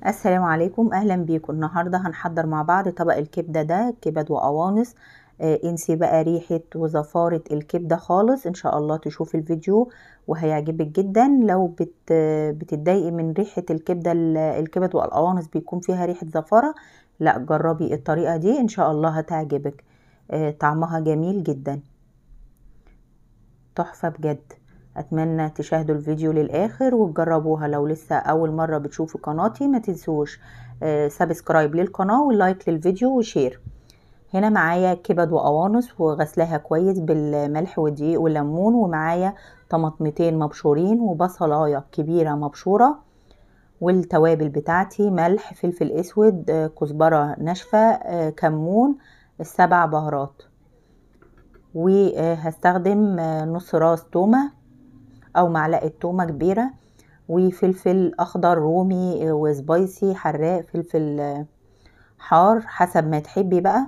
السلام عليكم، اهلا بيكم. النهارده هنحضر مع بعض طبق الكبده ده، كبد وقوانص. انسي بقى ريحه وزفاره الكبده خالص. ان شاء الله تشوفي الفيديو وهيعجبك جدا. لو بتتضايقي من ريحه الكبده، الكبد والقوانص بيكون فيها ريحه زفاره، لا جربي الطريقه دي ان شاء الله هتعجبك. طعمها جميل جدا، تحفة بجد. اتمنى تشاهدوا الفيديو للاخر وتجربوها. لو لسه اول مرة بتشوفوا قناتي ما تنسوش سبسكرايب للقناة واللايك للفيديو وشير. هنا معايا كبد وقوانص وغسلاها كويس بالملح والدقيق والليمون، ومعايا طماطمتين مبشورين وبصلاية كبيرة مبشورة، والتوابل بتاعتي ملح، فلفل اسود، كزبرة ناشفة، كمون، السبع بهارات. وهستخدم نص راس تومة او معلقة تومة كبيرة، وفلفل اخضر رومي وسبايسي حراق، فلفل حار حسب ما تحبي بقى.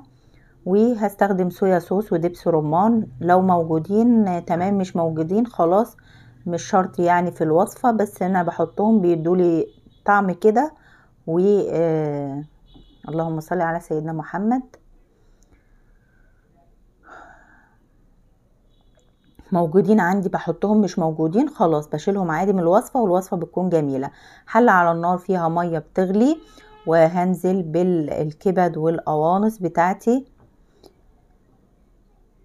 وهستخدم صويا صوص ودبس رمان لو موجودين تمام، مش موجودين خلاص مش شرط يعني في الوصفة، بس انا بحطهم بيدولي طعم كده. و اللهم صل على سيدنا محمد. موجودين عندي بحطهم، مش موجودين خلاص بشيلهم عادي من الوصفة، والوصفة بتكون جميلة. حلة على النار فيها مية بتغلي، وهنزل بالكبد والقوانص بتاعتي.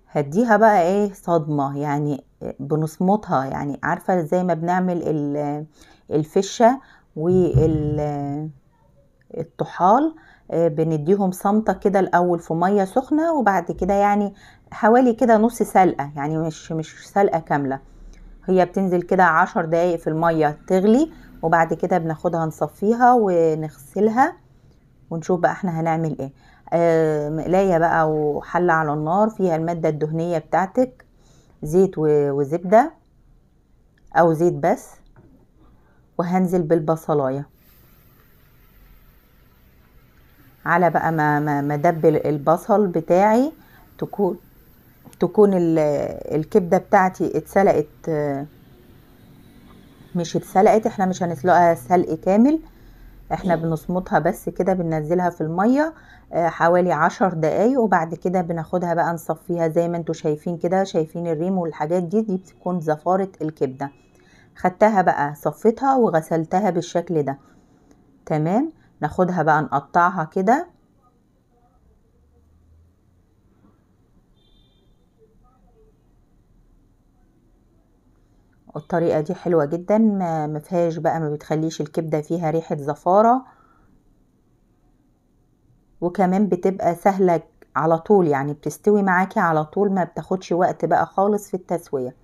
هديها بقى ايه صدمة، يعني بنصمتها، يعني عارفة زي ما بنعمل الفشة والطحال. بنديهم صمتة كده الاول في مية سخنة، وبعد كده يعني حوالي كده نص سلقة، يعني مش سلقة كاملة. هي بتنزل كده 10 دقايق في المية تغلي، وبعد كده بناخدها نصفيها ونغسلها، ونشوف بقى احنا هنعمل ايه. مقلاية بقى وحلة على النار فيها المادة الدهنية بتاعتك، زيت وزبدة او زيت بس. وهنزل بالبصلاية على بقى ما دبل البصل بتاعي. تكون الكبدة بتاعتي اتسلقت. مش اتسلقت، احنا مش هنسلقها سلق كامل، احنا بنصمتها بس كده، بننزلها في المية حوالي 10 دقايق، وبعد كده بناخدها بقى نصفيها زي ما انتوا شايفين كده. شايفين الريم والحاجات دي بتكون زفارة الكبدة. خدتها بقى صفيتها وغسلتها بالشكل ده تمام. ناخدها بقى نقطعها كده. الطريقة دي حلوة جدا، ما فيهاش بقى، ما بتخليش الكبدة فيها ريحة زفارة، وكمان بتبقى سهلة على طول، يعني بتستوي معاكي على طول، ما بتاخدش وقت بقى خالص في التسوية.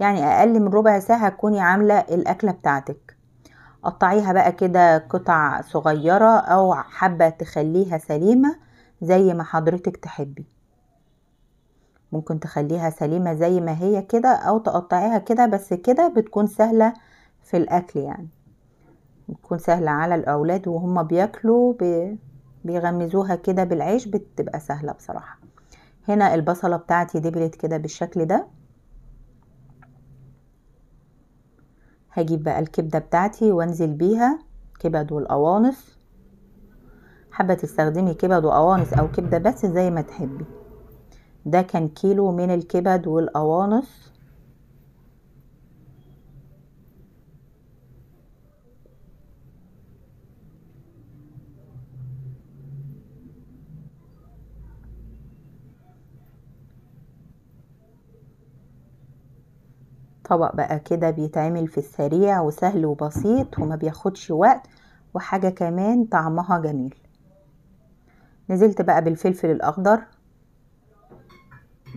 يعني اقل من ربع ساعة تكوني عاملة الاكلة بتاعتك. قطعيها بقى كده قطع صغيرة، او حابة تخليها سليمة زي ما حضرتك تحبي. ممكن تخليها سليمة زي ما هي كده، او تقطعيها كده، بس كده بتكون سهلة في الاكل، يعني بتكون سهلة على الاولاد وهم بياكلوا بيغمزوها كده بالعيش، بتبقى سهلة بصراحة. هنا البصلة بتاعتي دبلت كده بالشكل ده. هجيب بقى الكبدة بتاعتي وانزل بيها، كبد والقوانص. حابة تستخدمي كبد وقوانص او كبدة بس زي ما تحبي. ده كان كيلو من الكبد والقوانص. طبق بقى كده بيتعمل في السريع وسهل وبسيط وما بياخدش وقت، وحاجة كمان طعمها جميل. نزلت بقى بالفلفل الاخضر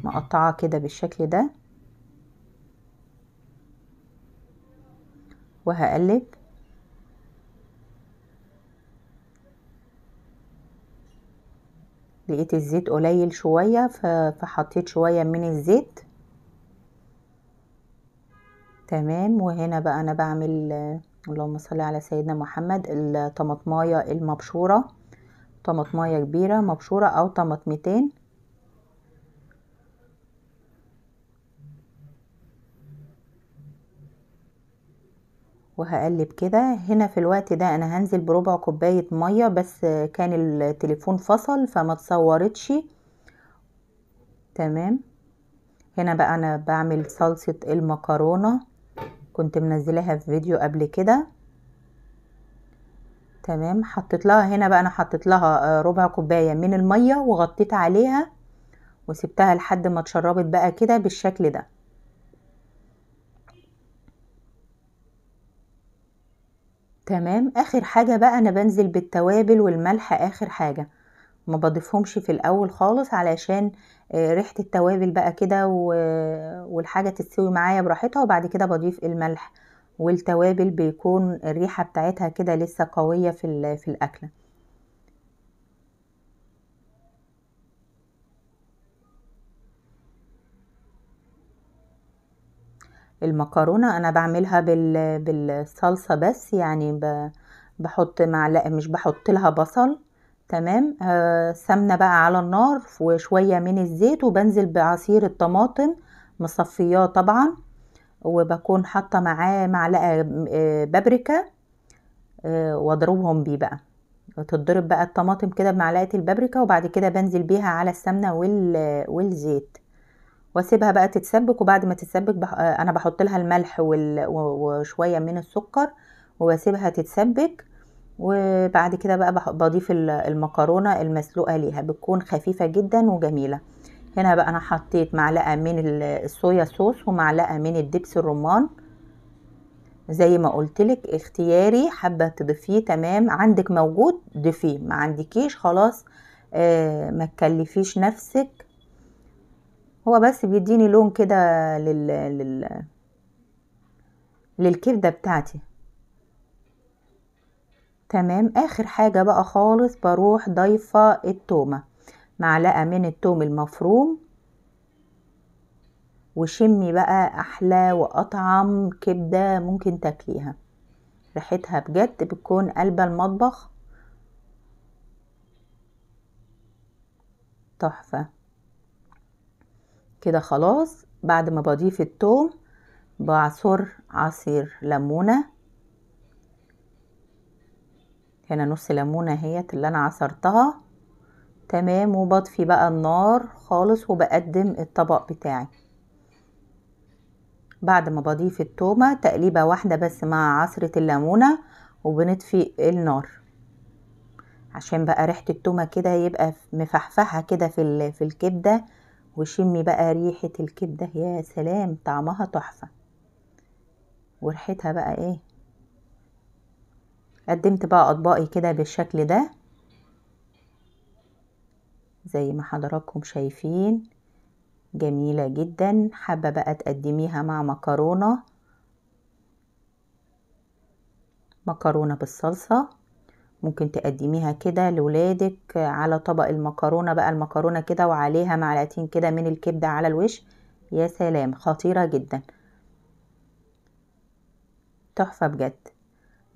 مقطعاه كده بالشكل ده، وهقلب. لقيت الزيت قليل شوية فحطيت شوية من الزيت تمام. وهنا بقى انا بعمل اللهم صل على سيدنا محمد الطماطمايه المبشوره، طماطمايه كبيره مبشوره او طماطمتين. وهقلب كده. هنا في الوقت ده انا هنزل بربع كوباية مية، بس كان التليفون فصل فما تصورتش. تمام. هنا بقى انا بعمل صلصة المكرونة، كنت منزلها في فيديو قبل كده. تمام. حطيت لها هنا بقى، انا حطيت لها ربع كوباية من المية وغطيت عليها وسبتها لحد ما اتشربت بقى كده بالشكل ده. تمام. اخر حاجة بقى انا بنزل بالتوابل والملح اخر حاجة، ما بضيفهمش في الاول خالص علشان ريحة التوابل بقى كده والحاجة تستوي معايا براحتها، وبعد كده بضيف الملح والتوابل، بيكون الريحة بتاعتها كده لسه قوية في الاكلة. المكرونة انا بعملها بالصلصة بس، يعني بحط معلقة، مش بحط لها بصل. تمام. سمنة بقى على النار وشوية من الزيت، وبنزل بعصير الطماطم مصفياه طبعا، وبكون حاطة معاه معلقة بابريكا، واضربهم بيه بقى. تتضرب بقى الطماطم كده بمعلقة البابريكا، وبعد كده بنزل بيها على السمنة والزيت، واسيبها بقى تتسبك. وبعد ما تتسبك انا بحط لها الملح وشوية من السكر، واسيبها تتسبك. وبعد كده بقى بضيف المكرونة المسلوقة ليها، بتكون خفيفة جدا وجميلة. هنا بقى انا حطيت معلقة من الصويا صوص ومعلقة من الدبس الرمان، زي ما قلتلك اختياري، حابة تضيفيه تمام، عندك موجود ضيفيه، ما عندكيش خلاص. ما تكلفيش نفسك، هو بس بيديني لون كده للكبدة بتاعتي. تمام. اخر حاجة بقى خالص بروح ضايفة التومة، معلقة من التوم المفروم، وشمي بقى احلى واطعم كبدة ممكن تاكليها، ريحتها بجد بتكون قلبة المطبخ، تحفة. كده خلاص. بعد ما بضيف التوم بعصر عصير ليمونة، هنا نص ليمونة هي اللي انا عصرتها. تمام. وبطفي بقى النار خالص وبقدم الطبق بتاعي. بعد ما بضيف التومة تقليبة واحدة بس مع عصرة الليمونة، وبنطفي النار عشان بقى ريحة التومة كده يبقى مفحفحة كده في الكبدة. وشمي بقى ريحة الكبدة، يا سلام، طعمها تحفة وريحتها بقى ايه. قدمت بقى اطباقي كده بالشكل ده زي ما حضراتكم شايفين، جميلة جدا. حابة بقى تقدميها مع مكرونة بالصلصة، ممكن تقدميها كده لولادك على طبق المكرونة بقى، المكرونة كده وعليها معلقتين كده من الكبدة على الوش، يا سلام، خطيرة جدا، تحفة بجد.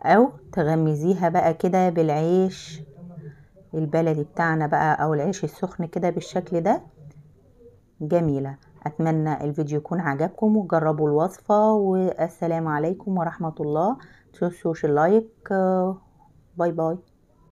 او تغمزيها بقى كده بالعيش البلدي بتاعنا بقى، او العيش السخن كده بالشكل ده، جميلة. اتمنى الفيديو يكون عجبكم وجربوا الوصفة، والسلام عليكم ورحمة الله. متنسوش اللايك. باي باي.